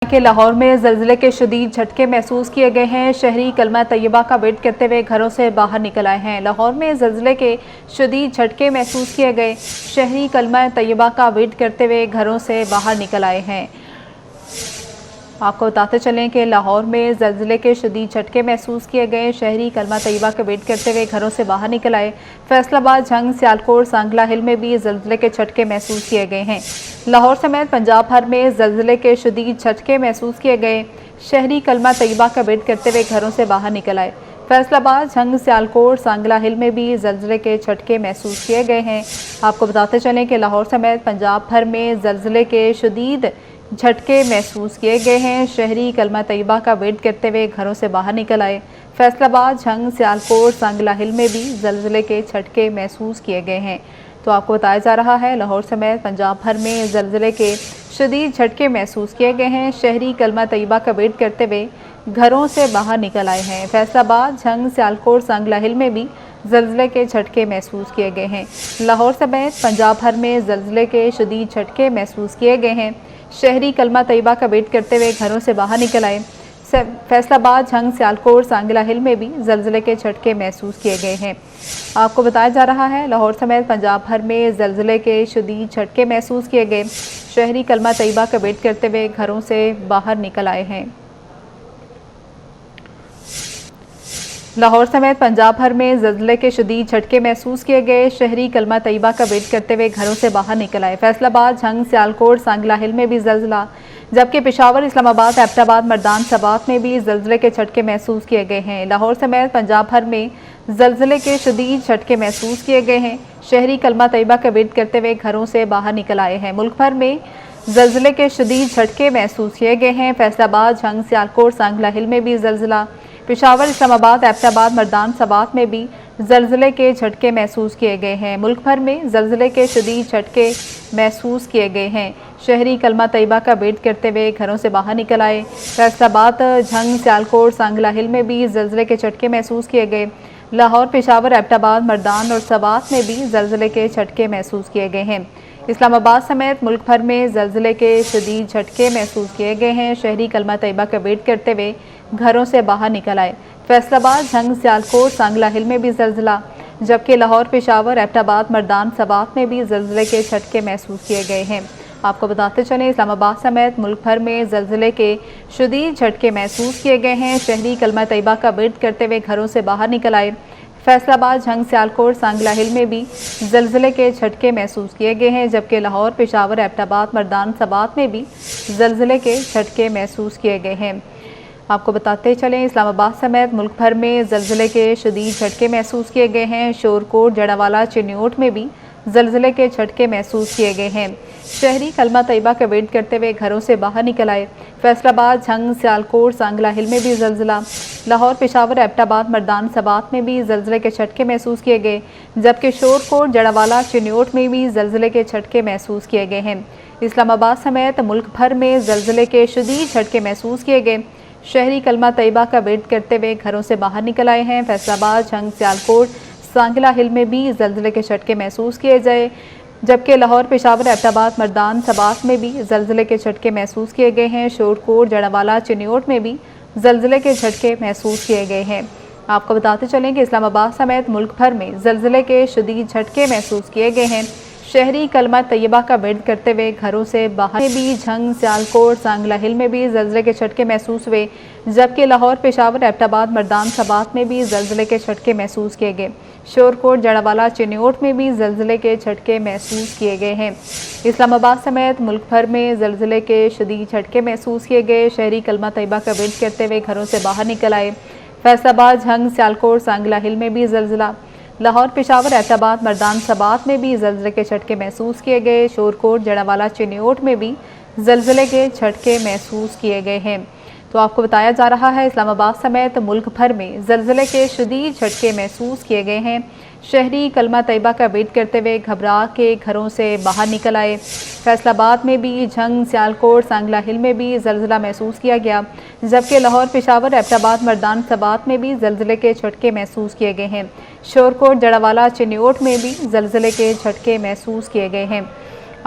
کہ لاہور میں زلزلے کے شدید جھٹکے محسوس کیے گئے ہیں۔ شہری کلمہ طیبہ کا ویٹ کرتے ہوئے گھروں سے باہر نکل آئے ہیں۔ لاہور میں زلزلے کے شدید جھٹکے محسوس کیے گئے، شہری کلمہ طیبہ کا ویٹ کرتے ہوئے گھروں سے باہر نکل آئے ہیں۔ آپ کو بتاتے چلیں کہ لاہور میں زلزلے کے شدید جھٹکے محسوس کیے گئے، شہری کلمہ طیبہ کا ویٹ کرتے ہوئے گھروں سے باہر نکل آئے۔ فیصل آباد، جھنگ، سیالکوٹ، سانگلہ ہل میں بھی زلزلے کے جھٹکے محسوس کیے گئے ہیں۔ لاہور سمیت پنجاب بھر میں زلزلے کے شدید جھٹکے محسوس کیے گئے، شہری کلمہ طیبہ کا ویٹ کرتے ہوئے گھروں سے باہر نکل آئے۔ فیصل آباد، جھنگ، سیالکوٹ، سانگلہ ہل میں بھی زلزلے کے جھٹکے محسوس کیے گئے ہیں۔ آپ کو بتاتے چلیں کہ لاہور سمیت پنجاب بھر میں زلزلے کے شدید جھٹکے محسوس کیے گئے ہیں، شہری کلمہ طیبہ کا ویٹ کرتے ہوئے گھروں سے باہر نکل آئے۔ فیصل آباد، جھنگ، سیالکوٹ، سانگلہ ہل میں بھی زلزلے کے جھٹکے محسوس کیے گئے ہیں۔ تو آپ کو بتایا جا رہا ہے لاہور سمیت پنجاب بھر میں زلزلے کے شدید جھٹکے محسوس کیے گئے ہیں، شہری کلمہ طیبہ کا ویٹ کرتے ہوئے گھروں سے باہر نکل آئے ہیں۔ فیصل آباد، جھنگ، سیالکوٹ، سانگلہ ہل میں بھی زلزلے کے جھٹکے محسوس کیے گئے ہیں۔ لاہور سمیت پنجاب بھر میں زلزلے کے شدید جھٹکے محسوس کیے گئے ہیں، شہری کلمہ طیبہ کا ویٹ کرتے ہوئے گھروں سے باہر نکل آئے۔ فیصل آباد، جھنگ، سیالکوٹ، سانگلہ ہل میں بھی زلزلے کے جھٹکے محسوس کیے گئے ہیں۔ آپ کو بتایا جا رہا ہے لاہور سمیت پنجاب بھر میں زلزلے کے شدید جھٹکے محسوس کیے گئے، شہری کلمہ طیبہ کا ویٹ کرتے ہوئے گھروں سے باہر نکل آئے ہیں۔ لاہور سمیت پنجاب بھر میں زلزلے کے شدید جھٹکے محسوس کیے گئے، شہری کلمہ طیبہ کا ویٹ کرتے ہوئے گھروں سے باہر نکل آئے۔ فیصل آباد، جھنگ، سیالکوٹ، سانگلہ ہل میں بھی زلزلہ، جبکہ پشاور، اسلام آباد، ایبٹ آباد، مردان، سبات میں بھی زلزلے کے جھٹکے محسوس کیے گئے ہیں۔ لاہور سمیت پنجاب بھر میں زلزلے کے شدید جھٹکے محسوس کیے گئے ہیں، شہری کلمہ طیبہ کا ویٹ کرتے ہوئے گھروں سے باہر نکل آئے ہیں۔ ملک بھر میں زلزلے کے شدید جھٹکے محسوس کیے گئے ہیں۔ فیصل آباد، جھنگ، سیالکوٹ، سانگلہ ہل میں بھی زلزلہ، پشاور، اسلام آباد، ایبٹ آباد، مردان، سبات میں بھی زلزلے کے جھٹکے محسوس کیے گئے ہیں۔ ملک بھر میں زلزلے کے شدید جھٹکے محسوس کیے گئے ہیں، شہری کلمہ طیبہ کا ویٹ کرتے ہوئے گھروں سے باہر نکل آئے۔ فیصل آباد، جھنگ، سیالکوٹ، سانگلہ ہل میں بھی زلزلے کے جھٹکے محسوس کیے گئے۔ لاہور، پشاور، ایبٹ آباد، مردان اور سبات میں بھی زلزلے کے جھٹکے محسوس کیے گئے ہیں۔ اسلام آباد سمیت ملک بھر میں زلزلے کے شدید جھٹکے محسوس کیے گئے ہیں، شہری کلمہ طیبہ کا ویٹ کرتے ہوئے گھروں سے باہر نکل آئے۔ فیصل آباد، جھنگ، سیالکوٹ، سانگلہ ہل میں بھی زلزلہ، جبکہ لاہور، پشاور، ایبٹ آباد، مردان، سبات میں بھی زلزلے کے جھٹکے محسوس کیے گئے ہیں۔ آپ کو بتاتے چلیں اسلام آباد سمیت ملک بھر میں زلزلے کے شدید جھٹکے محسوس کیے گئے ہیں، شہری کلمہ طیبہ کا ویٹ کرتے ہوئے گھروں سے باہر نکل آئے۔ فیصل آباد، جھنگ، سیالکوٹ، سانگلہ ہل میں بھی زلزلے کے جھٹکے محسوس کیے گئے ہیں، جبکہ لاہور، پشاور، ایبٹ آباد، مردان، سبات میں بھی زلزلے کے جھٹکے محسوس کیے گئے ہیں۔ آپ کو بتاتے چلیں اسلام آباد سمیت ملک بھر میں زلزلے کے شدید جھٹکے محسوس کیے گئے ہیں، شورکوٹ، جڑاوالا، چنیوٹ میں بھی زلزلے کے جھٹکے محسوس کیے گئے ہیں، شہری کلمہ طیبہ کا ویٹ کرتے ہوئے گھروں سے باہر نکل آئے۔ فیصل آباد، جھنگ، سیالکوٹ، سانگلہ ہل میں بھی زلزلہ، لاہور، پشاور، ایبٹ آباد، مردان، سبات میں بھی زلزلے کے جھٹکے محسوس کیے گئے، جبکہ شورکوٹ، جڑاوالا، چنیوٹ میں بھی زلزلے کے جھٹکے محسوس کیے گئے ہیں۔ اسلام آباد سمیت ملک بھر میں زلزلے کے شدید جھٹکے محسوس کیے گئے، شہری کلمہ طیبہ کا ویٹ کرتے ہوئے گھروں سے باہر نکل آئے ہیں۔ فیصل آباد، جھنگ، سیالکوٹ، سانگلہ ہل میں بھی زلزلے کے جھٹکے محسوس کیے گئے، جبکہ لاہور، پشاور، ایبٹ آباد، مردان، سبات میں بھی زلزلے کے جھٹکے محسوس کیے گئے ہیں۔ شورکوٹ، جڑاوالا، چنیوٹ میں بھی زلزلے کے جھٹکے محسوس کیے گئے ہیں۔ آپ کو بتاتے چلیں کہ اسلام آباد سمیت ملک بھر میں زلزلے کے شدید جھٹکے محسوس کیے گئے ہیں، شہری کلمہ طیبہ کا ویٹ کرتے ہوئے گھروں سے باہر بھی جھنگ، سیالکوٹ، سانگلہ ہل میں بھی زلزلے کے جھٹکے محسوس ہوئے، جبکہ لاہور، پشاور، ایبٹ آباد، مردان، سبات میں بھی زلزلے کے جھٹکے محسوس کیے گئے۔ شورکوٹ، جڑاوالا، چنیوٹ میں بھی زلزلے کے جھٹکے محسوس کیے گئے ہیں۔ اسلام آباد سمیت ملک بھر میں زلزلے کے شدید جھٹکے محسوس کیے گئے، شہری کلمہ طیبہ کا ویٹ کرتے ہوئے گھروں سے باہر نکل آئے۔ فیصل آباد، جھنگ، سیالکوٹ، سانگلہ ہل میں بھی زلزلہ، لاہور، پشاور، ایبٹ آباد، مردان، سبات میں بھی زلزلے کے جھٹکے محسوس کیے گئے۔ شورکوٹ، جڑاوالا، چنیوٹ میں بھی زلزلے کے جھٹکے محسوس کیے گئے ہیں۔ تو آپ کو بتایا جا رہا ہے اسلام آباد سمیت ملک بھر میں زلزلے کے شدید جھٹکے محسوس کیے گئے ہیں، شہری کلمہ طیبہ کا ویٹ کرتے ہوئے گھبرا کے گھروں سے باہر نکل آئے۔ فیصل آباد میں بھی جھنگ، سیالکوٹ، سانگلہ ہل میں بھی زلزلہ محسوس کیا گیا، جبکہ لاہور، پشاور، ایبٹ آباد، مردان، سبات میں بھی زلزلے کے جھٹکے محسوس کیے گئے ہیں۔ شورکوٹ، جڑاوالا، چنیوٹ میں بھی زلزلے کے جھٹکے محسوس کیے گئے ہیں۔